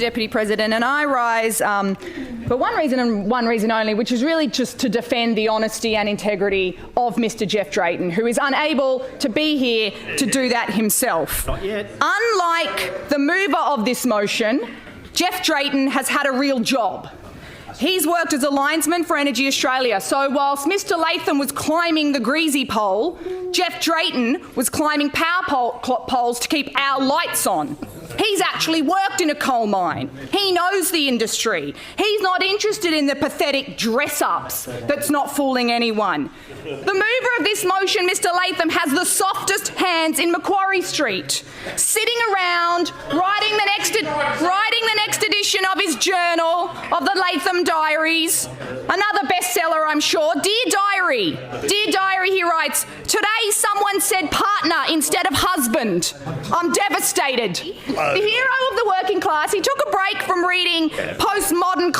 Deputy President, and I rise for one reason and one reason only, which is really just to defend the honesty and integrity of Mr Jeff Drayton, who is unable to be here to do that himself. Not yet. Unlike the mover of this motion, Jeff Drayton has had a real job. He's worked as a linesman for Energy Australia, so whilst Mr Latham was climbing the greasy pole, Jeff Drayton was climbing power poles to keep our lights on. He's actually worked in a coal mine. He knows the industry. He's not interested in the pathetic dress-ups that's not fooling anyone. The mover of this motion, Mr Latham, has the softest hands in Macquarie Street, sitting around writing the next edition of his journal, of the Latham Diaries. Another bestseller, I'm sure. Dear Diary, he writes, today someone said partner instead of husband. I'm devastated. The hero of the working class, he took a break from reading postmodern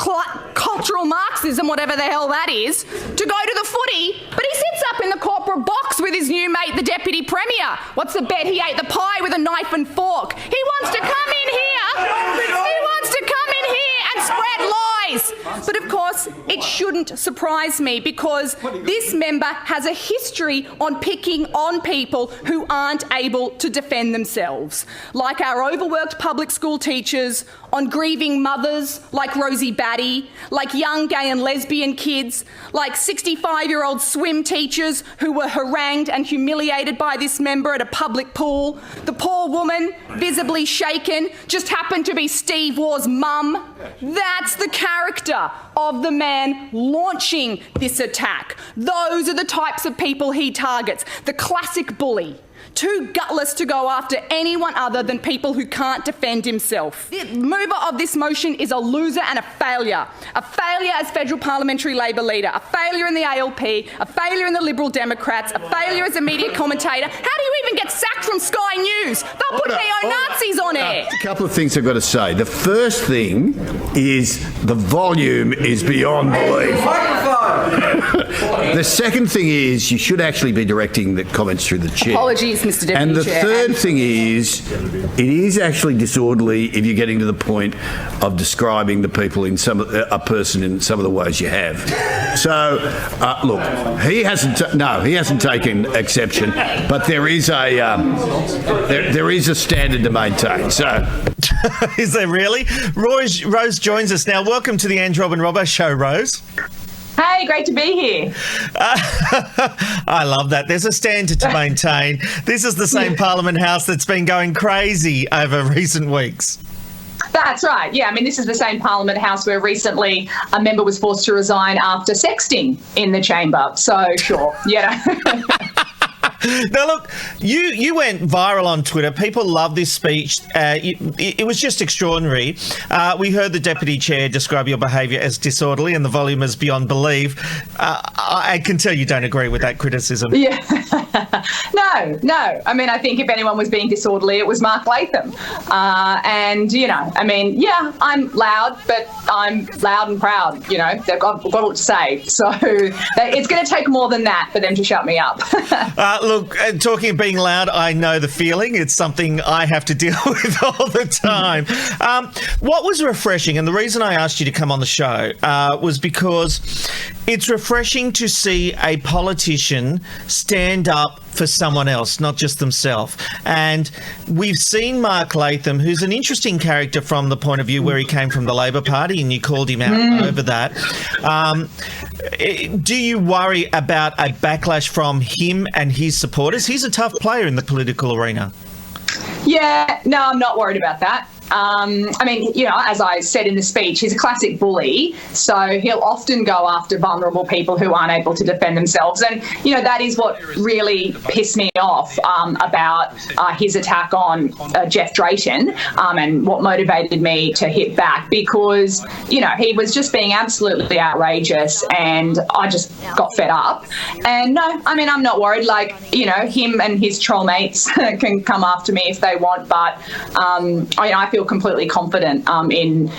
cultural Marxism, whatever the hell that is, to go to the footy, but he sits up in the corporate box with his new mate, the Deputy Premier. What's the bet? He ate the pie with a knife and fork. He wants to come in here. He wants to come in here and spread lies. But of course, it shouldn't surprise me because this member has a history on picking on people who aren't able to defend themselves, like our overworked public school teachers, on grieving mothers like Rosie Batty, like young gay and lesbian kids, like 65-year-old swim teachers who were harangued and humiliated by this member at a public pool. The poor woman, visibly shaken, just happened to be Steve Waugh's mum. That's the character of the man launching this attack. Those are the types of people he targets. The classic bully. Too gutless to go after anyone other than people who can't defend himself. The mover of this motion is a loser and a failure. A failure as federal parliamentary Labor leader, a failure in the ALP, a failure in the Liberal Democrats, a failure as a media commentator. How do you even get sacked from Sky News? They'll put neo-Nazis on air. A couple of things I've got to say. The first thing is the volume is beyond belief. The second thing is you should actually be directing the comments through the chair. Apologies, Mr Deputy And the Chair. third thing is, it is actually disorderly if you're getting to the point of describing the people in a person in some of the ways you have. So, look, he hasn't taken exception, but there is a standard to maintain. So, is there really? Rose joins us now. Welcome to the Ange Rob and Robbo Show, Rose. Hey, great to be here. I love that. There's a standard to maintain. This is the same Parliament House that's been going crazy over recent weeks. That's right. Yeah, I mean, this is the same Parliament House where recently a member was forced to resign after sexting in the chamber. So, sure, Now, look, you went viral on Twitter. People love this speech. It was just extraordinary. We heard the Deputy Chair describe your behaviour as disorderly and the volume as beyond belief. I can tell you don't agree with that criticism. Yeah. No. I mean, I think if anyone was being disorderly, it was Mark Latham. I'm loud, but I'm loud and proud. They've got a lot to say. So it's going to take more than that for them to shut me up. Look, talking of being loud, I know the feeling. It's something I have to deal with all the time. What was refreshing, and the reason I asked you to come on the show was because it's refreshing to see a politician stand up for someone else, not just themselves. And we've seen Mark Latham, who's an interesting character from the point of view where he came from the Labor Party, and you called him out over that. Do you worry about a backlash from him and his supporters? He's a tough player in the political arena. Yeah, no, I'm not worried about that. As I said in the speech, he's a classic bully, so he'll often go after vulnerable people who aren't able to defend themselves. And, that is what really pissed me off about his attack on Jeff Drayton and what motivated me to hit back because, he was just being absolutely outrageous and I just got fed up. And no, I'm not worried. Him and his troll mates can come after me if they want, but, I feel feel completely confident in,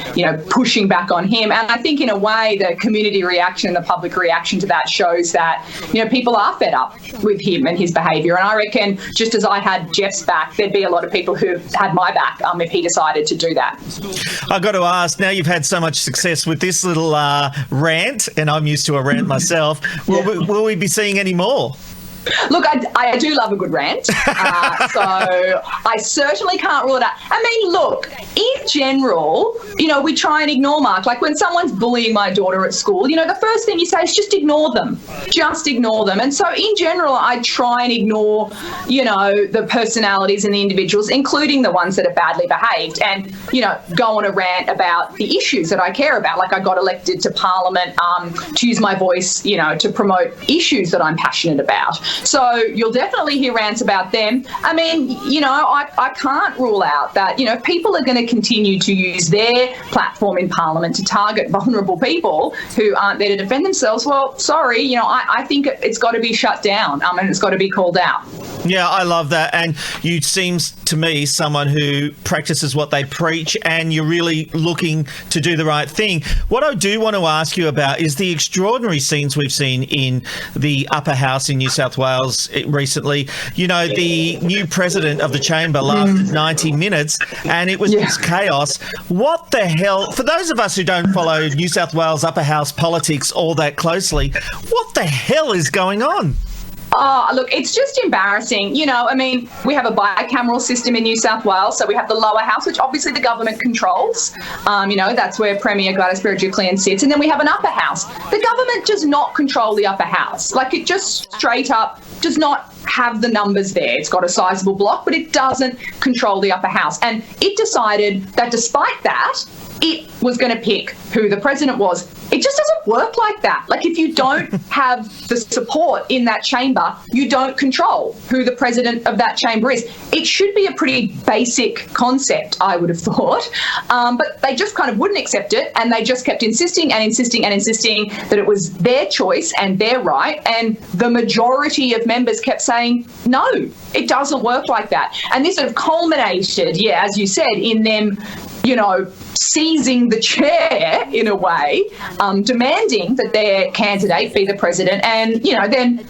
pushing back on him. And I think in a way the community reaction, the public reaction to that shows that, people are fed up with him and his behaviour. And I reckon just as I had Jeff's back, there'd be a lot of people who had my back if he decided to do that. I've got to ask, now you've had so much success with this little rant, and I'm used to a rant myself, will we be seeing any more? Look, I do love a good rant, so I certainly can't rule it out. I mean, look, in general, we try and ignore Mark. Like when someone's bullying my daughter at school, the first thing you say is just ignore them. Just ignore them. And so in general, I try and ignore, the personalities and the individuals, including the ones that are badly behaved, and, go on a rant about the issues that I care about. Like I got elected to Parliament to use my voice, to promote issues that I'm passionate about. So you'll definitely hear rants about them. I mean, I can't rule out that, people are going to continue to use their platform in Parliament to target vulnerable people who aren't there to defend themselves. Well, sorry, I think it's got to be shut down and it's got to be called out. Yeah, I love that. And you seem to me someone who practices what they preach, and you're really looking to do the right thing. What I do want to ask you about is the extraordinary scenes we've seen in the upper house in New South Wales recently. The new president of the chamber lasted 90 minutes and it was just chaos. What the hell? For those of us who don't follow New South Wales upper house politics all that closely, what the hell is going on? Oh, look, it's just embarrassing. We have a bicameral system in New South Wales. So we have the lower house, which obviously the government controls. That's where Premier Gladys Berejiklian sits. And then we have an upper house. The government does not control the upper house. Like it just straight up does not have the numbers there. It's got a sizable block, but it doesn't control the upper house. And it decided that despite that, it was going to pick who the president was. It just doesn't work like that. Like if you don't have the support in that chamber, you don't control who the president of that chamber is. It should be a pretty basic concept, I would have thought. But they just kind of wouldn't accept it, and they just kept insisting and insisting and insisting that it was their choice and their right. And the majority of members kept saying, no, it doesn't work like that. And this sort of culminated, as you said, in them seizing the chair in a way, demanding that their candidate be the president, and then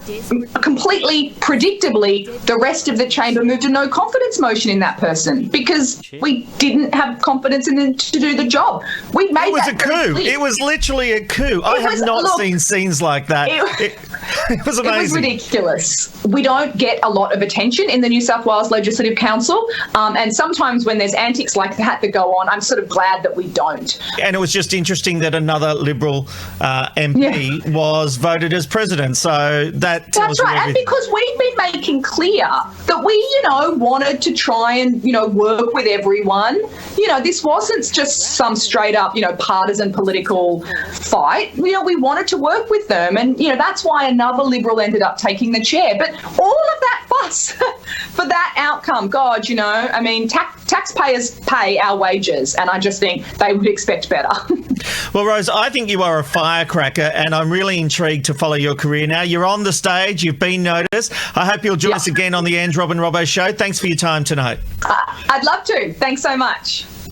completely predictably the rest of the chamber moved a no confidence motion in that person because we didn't have confidence in them to do the job. We made that very clear. It was a coup. It was literally a coup. I have not seen scenes like that. It was amazing. It was ridiculous. We don't get a lot of attention in the New South Wales Legislative Council, and sometimes when there's antics like that go on, I'm sort of glad that we don't. And it was just interesting that another Liberal MP was voted as president. So that tells you everything. And because we've been making clear that we, wanted to try and, work with everyone. This wasn't just some straight up, partisan political fight. We wanted to work with them. And, that's why another Liberal ended up taking the chair. But all of that fuss for that outcome, God, taxpayers pay our wages, and I just think they would expect better. Well, Rose, I think you are a firecracker, and I'm really intrigued to follow your career now. You're on the stage, you've been noticed. I hope you'll join us again on the Ange, Rob and Robbo show. Thanks for your time tonight. I'd love to. Thanks so much.